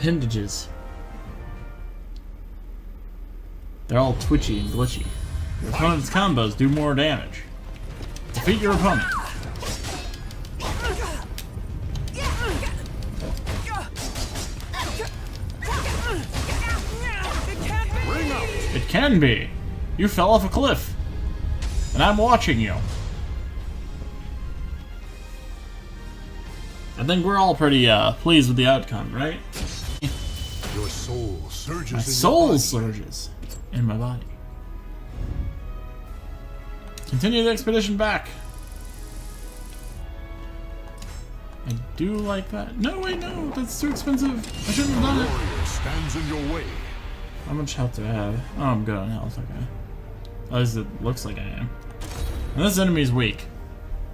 appendages. They're all twitchy and glitchy. Your opponent's combos do more damage. Defeat your opponent. It can be. You fell off a cliff. And I'm watching you. I think we're all pretty pleased with the outcome, right? Your soul surges. My soul surges in my body. Continue the expedition back. I do like that. No, wait, no, that's too expensive. I shouldn't have done it. Warrior stands in your way. How much health do I have? Oh, I'm good on health, okay. At least it looks like I am. And this enemy is weak.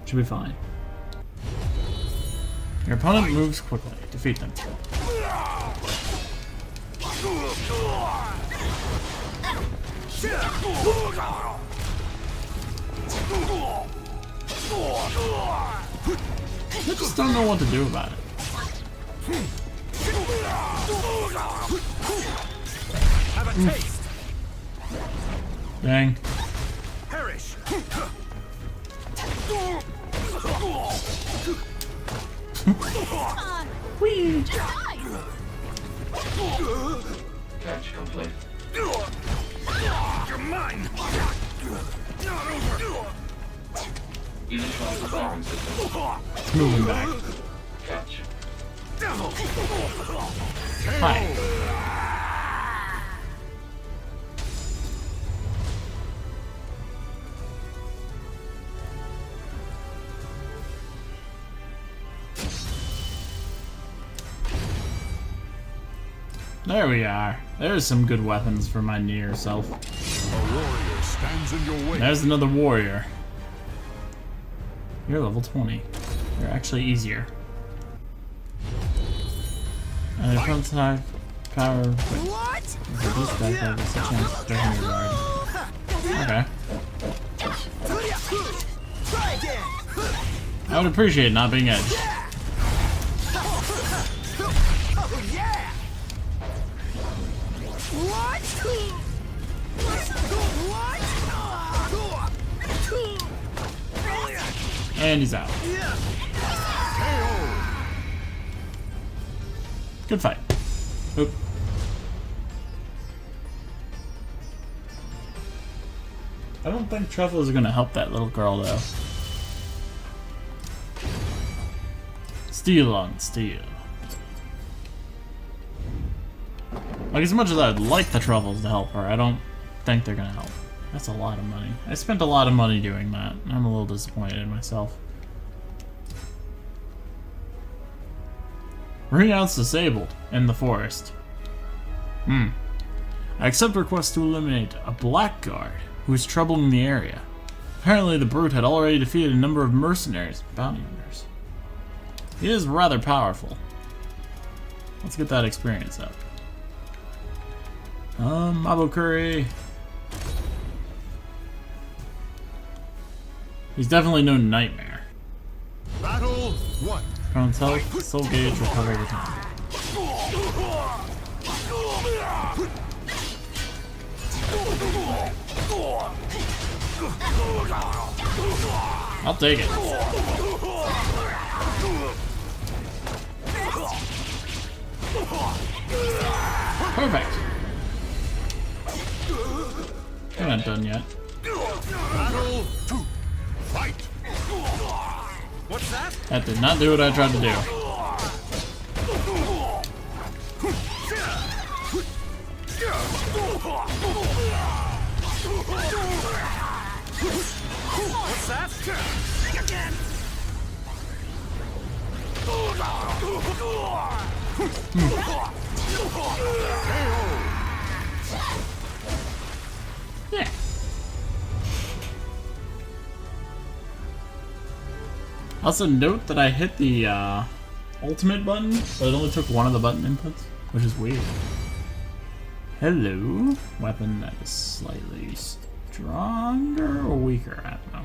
Should be fine. Your opponent moves quickly. Defeat them. I just don't know what to do about it. Have a taste. Dang. Perish. Whee! Catch complete. You're mine. Not over. Initial firing system. Moving back. Catch. Hi. There we are. There's some good weapons for my near self. A warrior stands in your way. There's another warrior. You're level 20. You're actually easier. And your opponent's high power. What? This guy has a chance to strike me guard. Okay. Try again. I would appreciate not being edged. Oh yeah. What? And he's out. Good fight. Oop. I don't think truffles are gonna help that little girl though. Steel on steel. Like, as much as I'd like the truffles to help her, I don't think they're gonna help. That's a lot of money. I spent a lot of money doing that. I'm a little disappointed in myself. Ringouts disabled in the forest. I accept request to eliminate a blackguard who is troubling the area. Apparently the brute had already defeated a number of mercenaries and bounty hunters. He is rather powerful. Let's get that experience up. Mabu Curry. He's definitely no nightmare. Battle 1. Opponent's health, soul gauge, recover over time. I'll take it. Perfect. We're not done yet. Battle 2. Fight. What's that? That did not do what I tried to do. What's that? Again. Yeah. Also note that I hit the ultimate button, but it only took one of the button inputs, which is weird. Hello. Weapon that is slightly stronger or weaker, I don't know.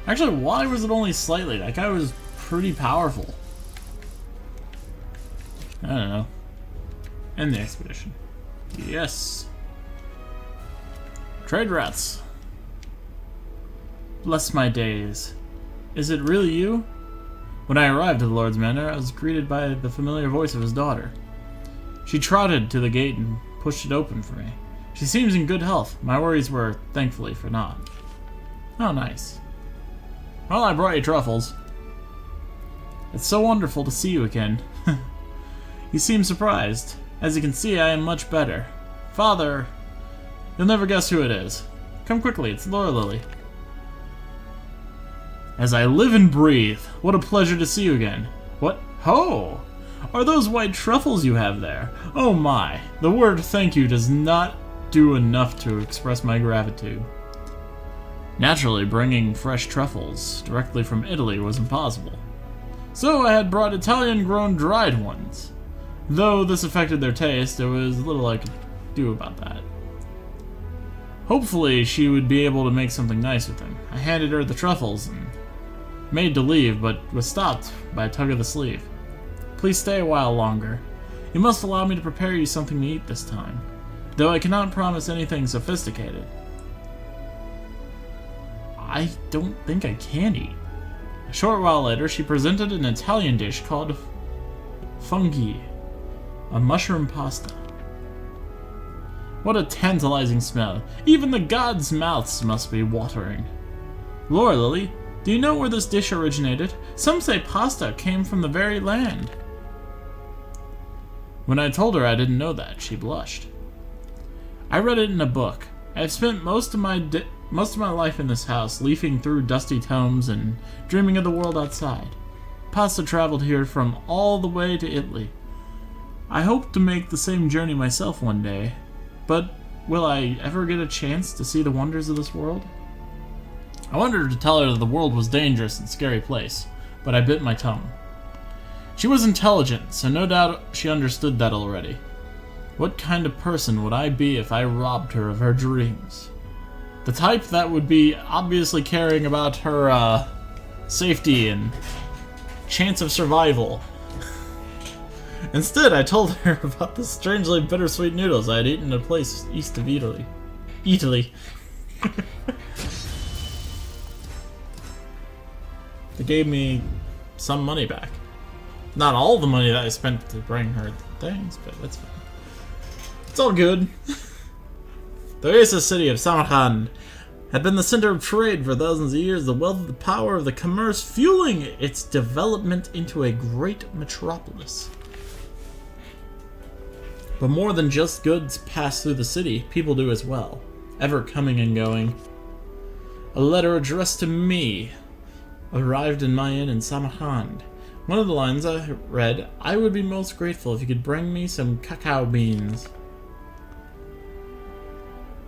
Actually, why was it only slightly? That guy was pretty powerful. I don't know. End the expedition. Yes. Trade routes. Bless my days. Is it really you? When I arrived at the Lord's Manor, I was greeted by the familiar voice of his daughter. She trotted to the gate and pushed it open for me. She seems in good health. My worries were, thankfully, for naught. Oh, nice. Well, I brought you truffles. It's so wonderful to see you again. You seem surprised. As you can see, I am much better. Father, you'll never guess who it is. Come quickly, it's Laura Lily. As I live and breathe, what a pleasure to see you again. What? Ho! Are those white truffles you have there? Oh my, the word thank you does not do enough to express my gratitude. Naturally, bringing fresh truffles directly from Italy was impossible. So I had brought Italian-grown dried ones. Though this affected their taste, there was little I could do about that. Hopefully, she would be able to make something nice with them. I handed her the truffles and made to leave, but was stopped by a tug of the sleeve. Please stay a while longer. You must allow me to prepare you something to eat this time, though I cannot promise anything sophisticated. I don't think I can eat. A short while later, she presented an Italian dish called fungi, a mushroom pasta. What a tantalizing smell. Even the gods' mouths must be watering. Laura Lily, do you know where this dish originated? Some say pasta came from the very land. When I told her I didn't know that, she blushed. I read it in a book. I have spent most of my life in this house, leafing through dusty tomes and dreaming of the world outside. Pasta traveled here from all the way to Italy. I hope to make the same journey myself one day, but will I ever get a chance to see the wonders of this world? I wanted to tell her that the world was a dangerous and scary place, but I bit my tongue. She was intelligent, so no doubt she understood that already. What kind of person would I be if I robbed her of her dreams? The type that would be obviously caring about her, safety and chance of survival. Instead, I told her about the strangely bittersweet noodles I had eaten in a place east of Italy. They gave me some money back. Not all the money that I spent to bring her things, but that's fine. It's all good. The Oasis city of Samarkand had been the center of trade for thousands of years, the wealth and the power of the commerce fueling its development into a great metropolis. But more than just goods pass through the city, people do as well, ever coming and going. A letter addressed to me arrived in my inn in Samarkand. One of the lines I read, I would be most grateful if you could bring me some cacao beans.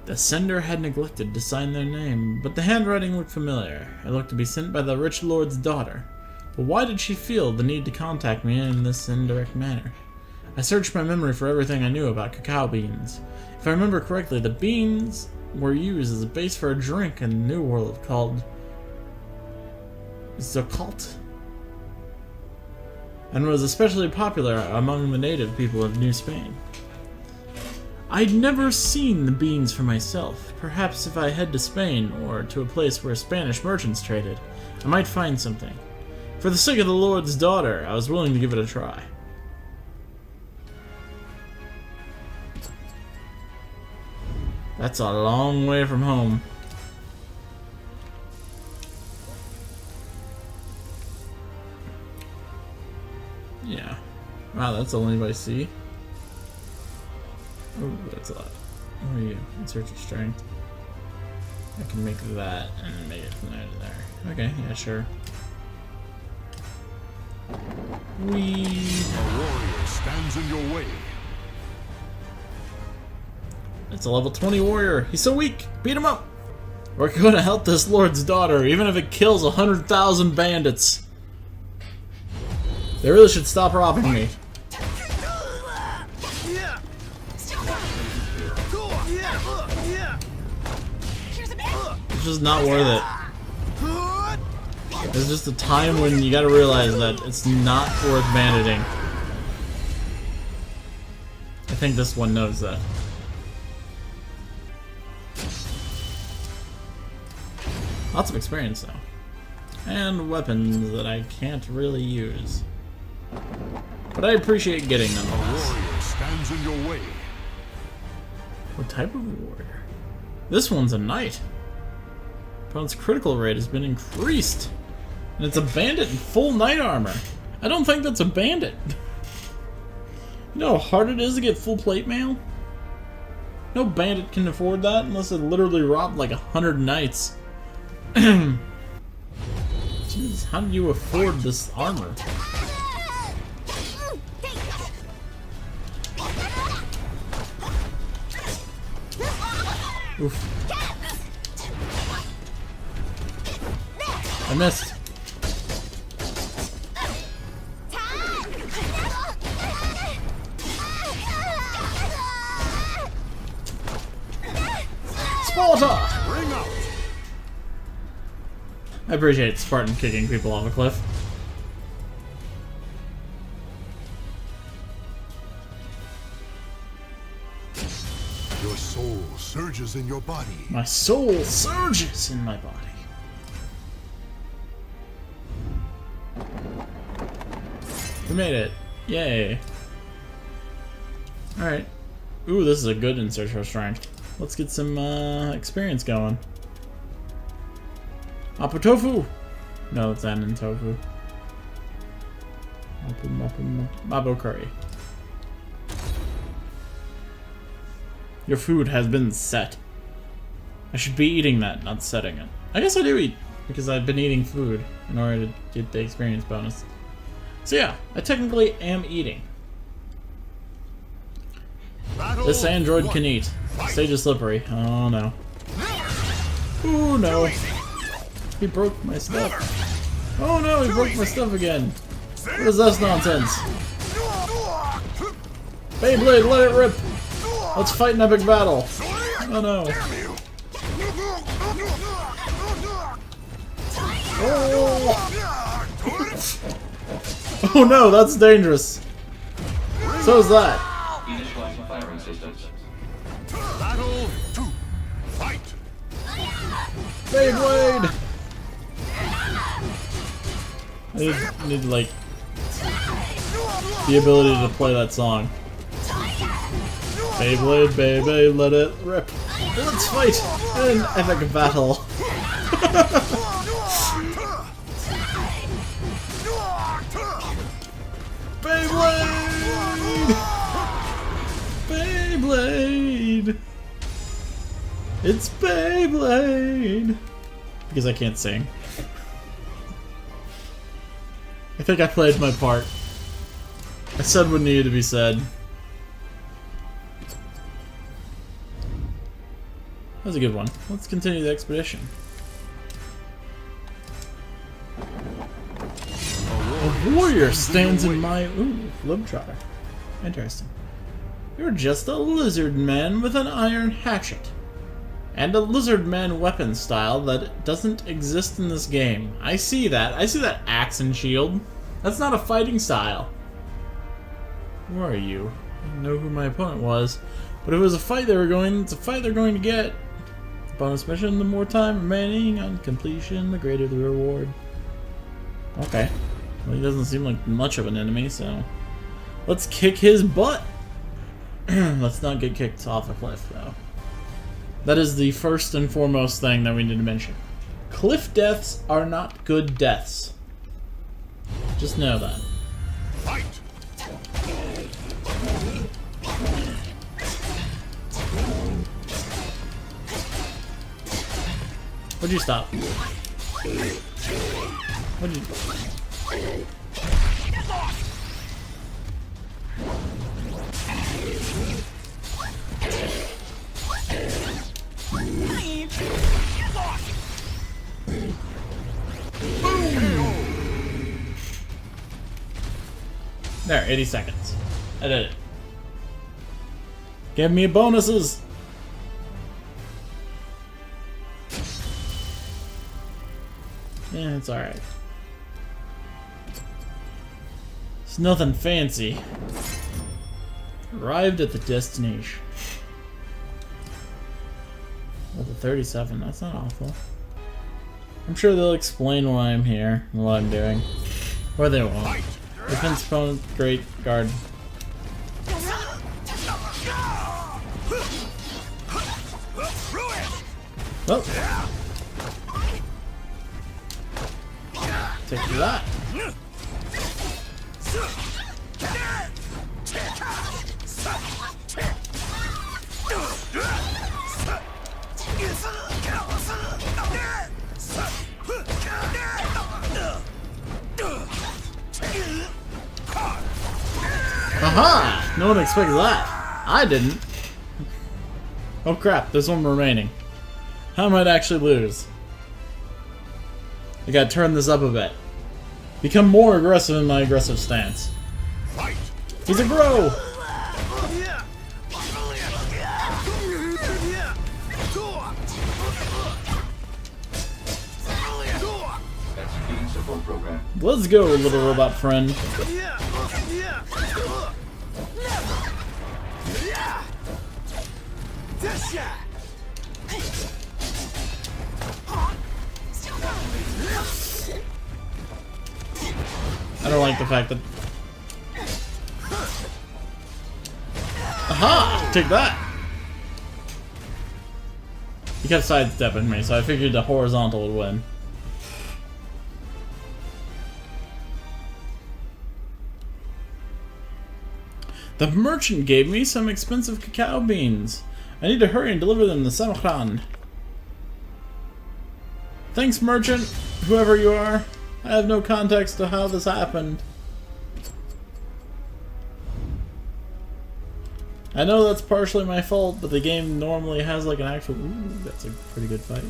The sender had neglected to sign their name, but the handwriting looked familiar. It looked to be sent by the rich lord's daughter. But why did she feel the need to contact me in this indirect manner? I searched my memory for everything I knew about cacao beans. If I remember correctly, the beans were used as a base for a drink in the New World called Zocalt, and was especially popular among the native people of New Spain. I'd never seen the beans for myself. Perhaps if I head to Spain, or to a place where Spanish merchants traded, I might find something. For the sake of the Lord's daughter, I was willing to give it a try. That's a long way from home. Yeah. Wow, that's only by sea. Oh, that's a lot. What are you? In search of strength. I can make that and make it from there to there. Okay, yeah, sure. Whee! A warrior stands in your way. It's a level 20 warrior. He's so weak. Beat him up. We're gonna help this lord's daughter, even if it kills 100,000 bandits. They really should stop robbing me. It's just not worth it. There's just a time when you gotta realize that it's not worth bandaging. I think this one knows that. Lots of experience though. And weapons that I can't really use. But I appreciate getting them. A warrior stands in your way. What type of warrior? This one's a knight. Opponent's critical rate has been increased. And it's a bandit in full knight armor. I don't think that's a bandit. You know how hard it is to get full plate mail? No bandit can afford that unless it literally robbed like 100 knights. Jeez, how do you afford this armor? Oof. I missed. Sparta! Ring out. I appreciate Spartan kicking people off a cliff. Your soul surges in your body. My soul surges in my body. We made it. Yay. Alright. Ooh, this is a good insert for strength. Let's get some experience going. Mapo tofu! No, it's Anin tofu. Mapo curry. Your food has been set. I should be eating that, not setting it. I guess I do eat, because I've been eating food in order to get the experience bonus. So yeah, I technically am eating. Battle This android one. can eat. Stage is slippery. Oh no. Oh no. He broke my stuff. Oh no, he broke my stuff again. What is this nonsense? Beyblade, let it rip! Let's fight an epic battle. Oh no. Oh, oh no, that's dangerous. So is that. Initializing firing systems. Battle 2. Fight. Beyblade! I need like the ability to play that song. Beyblade, Beyblade, let it rip. Let's fight an epic battle. Beyblade! Beyblade! It's Beyblade! Because I can't sing. I think I played my part. I said what needed to be said. That was a good one. Let's continue the expedition. A warrior stands in my... Ooh, globetrotter. Interesting. You're just a lizard man with an iron hatchet. And a lizard man weapon style that doesn't exist in this game. I see that. I see that axe and shield. That's not a fighting style. Who are you? I didn't know who my opponent was. But if it was a fight it's a fight they're going to get. Bonus mission, the more time remaining on completion, the greater the reward. Okay. Well, he doesn't seem like much of an enemy, so... Let's kick his butt! Let's not get kicked off a cliff, though. That is the first and foremost thing that we need to mention. Cliff deaths are not good deaths. Just know that. Fight. What'd you stop? What'd you... There, 80 seconds. I did it. Give me bonuses! Yeah, it's alright. It's nothing fancy. Arrived at the destination. Level 37, that's not awful. I'm sure they'll explain why I'm here and what I'm doing. Or they won't. Defense opponent, great guard. Oh! Take that. Aha! No one expected that. I didn't. Oh crap, there's one remaining. How might I actually lose? I gotta turn this up a bit. Become more aggressive in my aggressive stance. He's a grow! Executing support program. Let's go, little robot friend. I don't like the fact that... Aha! Take that! He kept sidestepping me, so I figured the horizontal would win. The merchant gave me some expensive cacao beans. I need to hurry and deliver them to Samarkand. Thanks, merchant, whoever you are. I have no context to how this happened. I know that's partially my fault, but the game normally has like an actual... Ooh, that's a pretty good fight.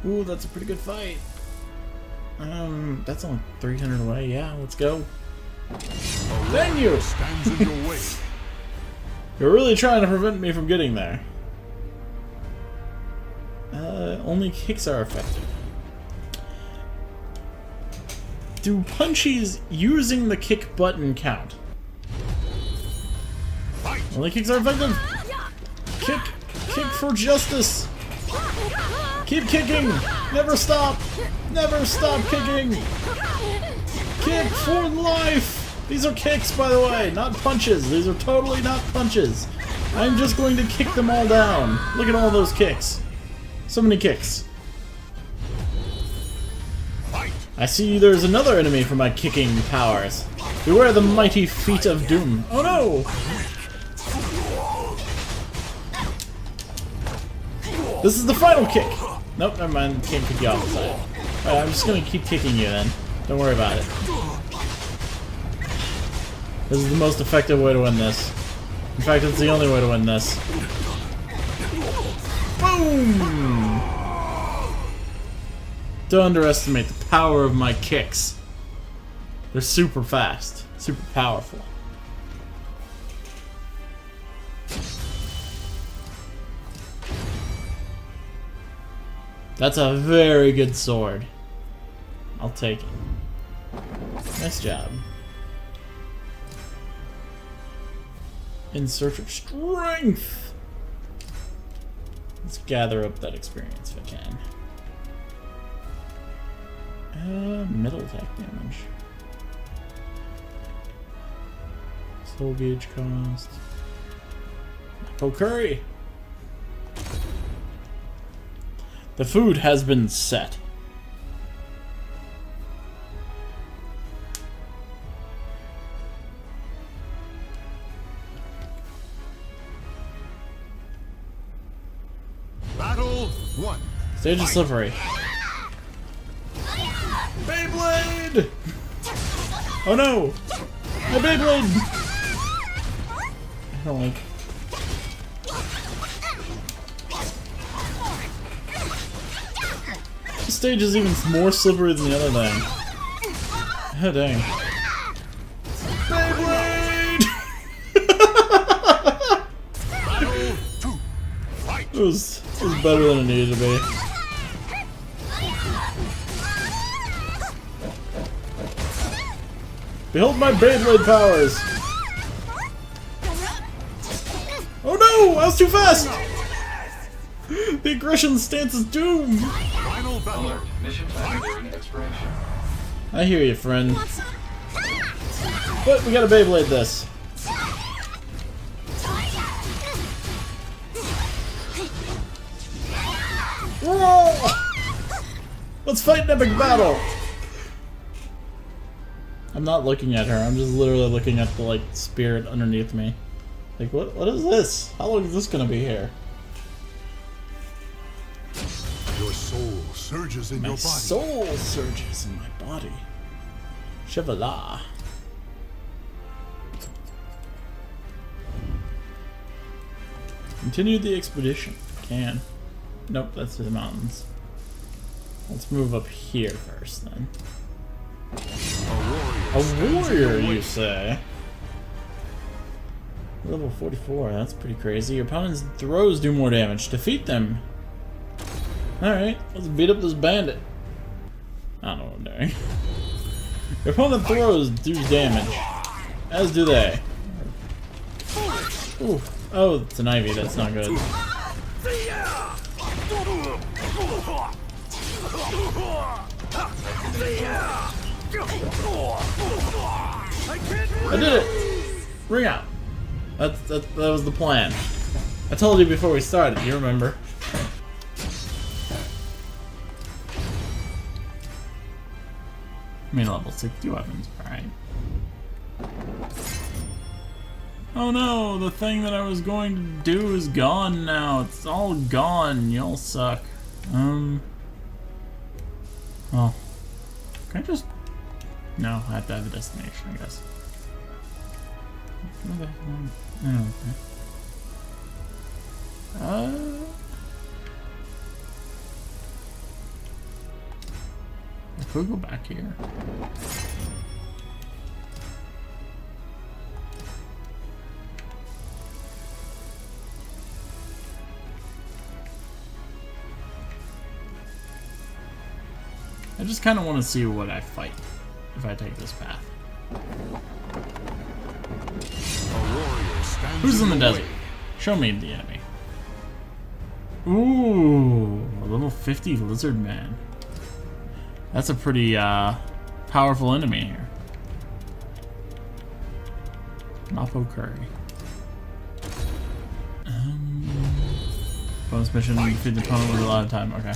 Ooh, that's a pretty good fight. That's only 300 away. Yeah, let's go. Thank you! Stands in your way. You're really trying to prevent me from getting there. Only kicks are effective. Do punchies using the kick button count? Only kicks are effective. Kick for justice. Keep kicking. Never stop. Never stop kicking. Kick for life. These are kicks, by the way, not punches. These are totally not punches. I'm just going to kick them all down. Look at all those kicks. So many kicks. I see there's another enemy for my kicking powers. Beware the mighty feet of doom. Oh no! This is the final kick! Nope, never mind. Can't kick you off the side. Alright, I'm just gonna keep kicking you then. Don't worry about it. This is the most effective way to win this. In fact, it's the only way to win this. Boom! Don't underestimate the power of my kicks. They're super fast, super powerful. That's a very good sword. I'll take it. Nice job. In search of strength. Let's gather up that experience if I can. Middle attack damage. Soul gauge cost. Oh, curry! The food has been set. Battle 1. Stage is slippery. Beyblade! Oh no! My Beyblade! I don't like... This stage is even more slippery than the other thing. Oh dang. Beyblade! Battle 2. Fight. It was better than it needed to be. Behold my Beyblade powers! Oh no! I was too fast! The aggression stance is doomed! Final battle. Alert. Mission time nearing expiration. I hear you, friend. But we gotta Beyblade this. Whoa! Let's fight an epic battle! I'm not looking at her, I'm just literally looking at the, like, spirit underneath me. Like, what is this? How long is this gonna be here? Your soul surges in My your body. soul surges in my body. Chevala. Continue the expedition. Can. Nope, that's to the mountains. Let's move up here first, then. A warrior, you say? Level 44, that's pretty crazy. Your opponent's throws do more damage. Defeat them. Alright, let's beat up this bandit. I don't know what I'm doing. Your opponent throws do damage. As do they. Ooh. Oh, it's an Ivy, that's not good. I did it! Ring out. That was the plan. I told you before we started, you remember. I mean, level 60 weapons, alright. Oh no, the thing that I was going to do is gone now. It's all gone. Y'all suck. Oh. Can I just... No, I have to have a destination, I guess. Oh, okay. I could go back here. I just kind of want to see what I fight if I take this path. Who's in the desert? Show me the enemy. Ooh, a level 50 lizard man. That's a pretty powerful enemy here. Mapo Curry. Bonus mission, defeat the opponent with a lot of time. Okay.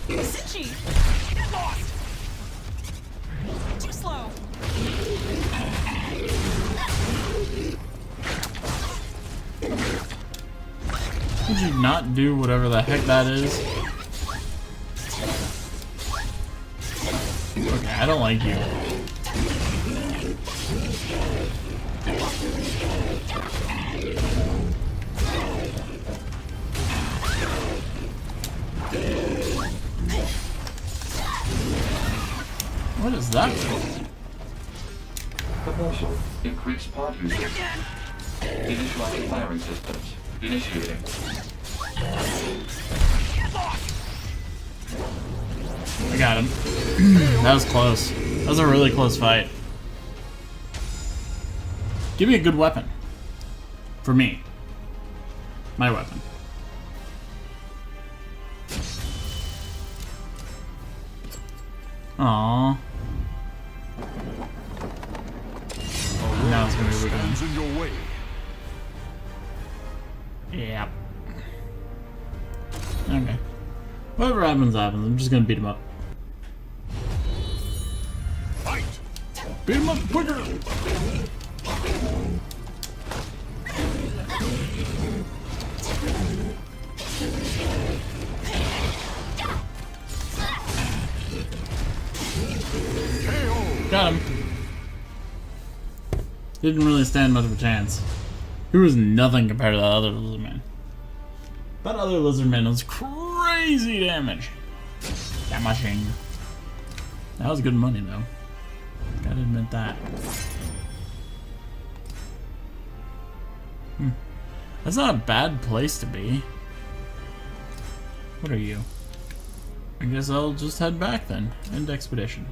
Sinchi! Get lost! Too slow! Would you not do whatever the heck that is? Okay, I don't like you. What is that? Proposal. Increase pod usage. Initializing firing systems. Initiating. I got him. That was close. That was a really close fight. Give me a good weapon. For me. My weapon. Aww. Now it's gonna be Stands in your way. Yep. Okay. Whatever happens, happens. I'm just gonna beat him up. Fight. Beat him up quicker! Got him. Didn't really stand much of a chance. He was nothing compared to that other lizard man. That other lizard man was crazy damage. Damaging. That was good money though. Gotta admit that. That's not a bad place to be. What are you? I guess I'll just head back then. End expedition.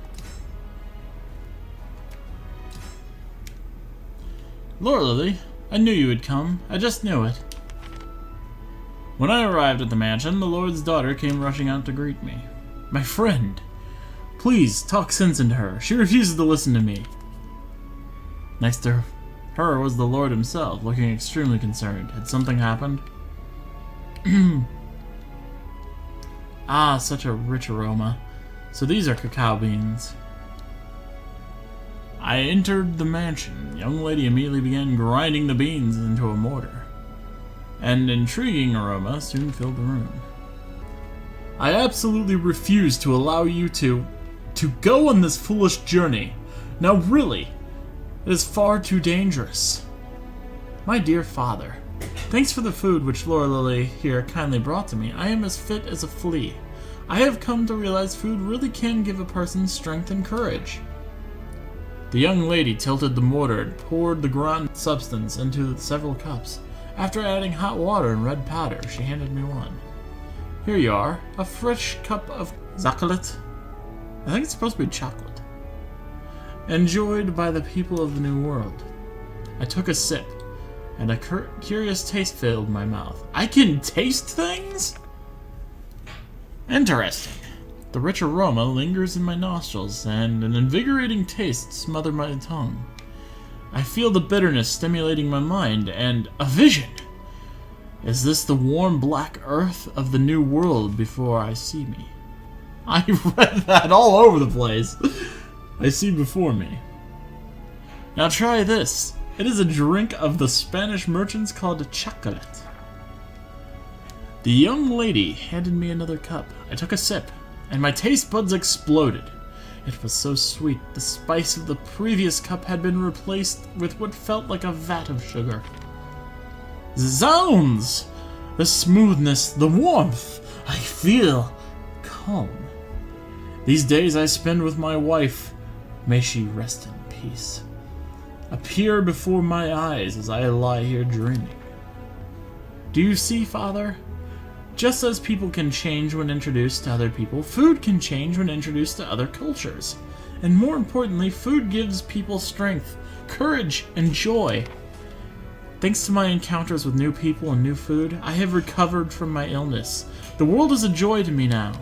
Lord Lily, I knew you would come. I just knew it. When I arrived at the mansion, the Lord's daughter came rushing out to greet me. My friend! Please, talk sense into her. She refuses to listen to me. Next to her was the Lord himself, looking extremely concerned. Had something happened? Ah, such a rich aroma. So these are cacao beans. I entered the mansion. The young lady immediately began grinding the beans into a mortar. An intriguing aroma soon filled the room. I absolutely refuse to allow you to go on this foolish journey. Now really, it is far too dangerous. My dear father, thanks for the food which Laura Lily here kindly brought to me. I am as fit as a flea. I have come to realize food really can give a person strength and courage. The young lady tilted the mortar and poured the ground substance into several cups. After adding hot water and red powder, she handed me one. Here you are, a fresh cup of chocolate. I think it's supposed to be chocolate. Enjoyed by the people of the New World. I took a sip, and a curious taste filled my mouth. I can taste things? Interesting. The rich aroma lingers in my nostrils, and an invigorating taste smothered my tongue. I feel the bitterness stimulating my mind, and a vision! Is this the warm black earth of the New World before I see me? I read that all over the place. I see before me. Now try this. It is a drink of the Spanish merchants called chocolate. The young lady handed me another cup. I took a sip, and my taste buds exploded. It was so sweet, the spice of the previous cup had been replaced with what felt like a vat of sugar. Zounds! The smoothness, the warmth, I feel calm. These days I spend with my wife, may she rest in peace, appear before my eyes as I lie here dreaming. Do you see, Father? Just as people can change when introduced to other people, food can change when introduced to other cultures. And more importantly, food gives people strength, courage, and joy. Thanks to my encounters with new people and new food, I have recovered from my illness. The world is a joy to me now.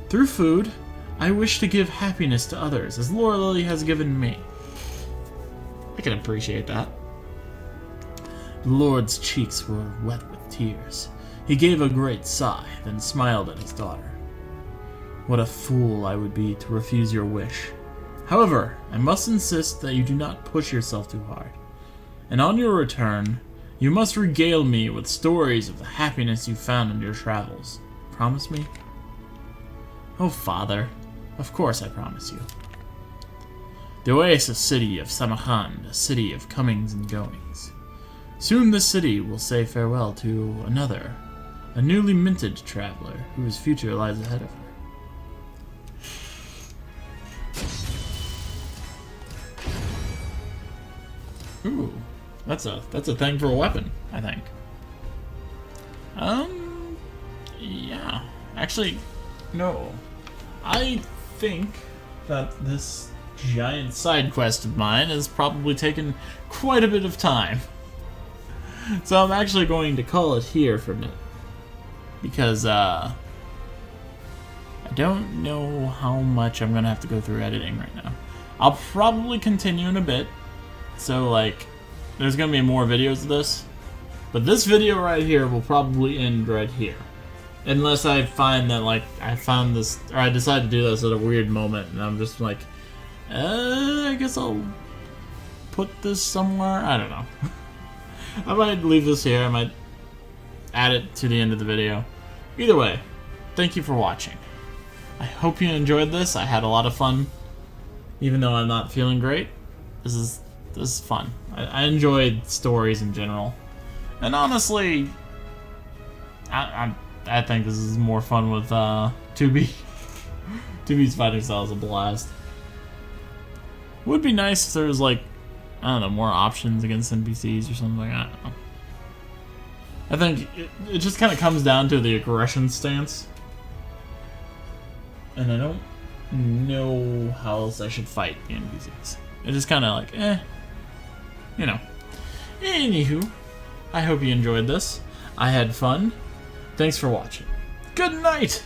Through food, I wish to give happiness to others, as Laura Lily has given me. I can appreciate that. The Lord's cheeks were wet with tears. He gave a great sigh, then smiled at his daughter. What a fool I would be to refuse your wish. However, I must insist that you do not push yourself too hard. And on your return, you must regale me with stories of the happiness you found in your travels. Promise me? Oh, Father, of course I promise you. The oasis city of Samarkand, a city of comings and goings. Soon this city will say farewell to another, a newly minted traveler whose future lies ahead of her. Ooh, that's a thing for a weapon, I think. Yeah. Actually, no. I think that this giant side quest of mine has probably taken quite a bit of time. So I'm actually going to call it here for a minute. Because, I don't know how much I'm going to have to go through editing right now. I'll probably continue in a bit. So, like, there's going to be more videos of this. But this video right here will probably end right here. Unless I find that, like, I found this, or I decide to do this at a weird moment, and I'm just like, I guess I'll put this somewhere. I don't know. I might leave this here. I might add it to the end of the video. Either way, thank you for watching. I hope you enjoyed this. I had a lot of fun, even though I'm not feeling great. This is fun. I enjoyed stories in general, and honestly, I think this is more fun with 2B. 2B's fighting style is a blast. Would be nice if there was, like, I don't know, more options against NPCs or something. I don't know. I think it just kind of comes down to the aggression stance. And I don't know how else I should fight the NPCs. It's just kind of like, you know. Anywho, I hope you enjoyed this. I had fun. Thanks for watching. Good night!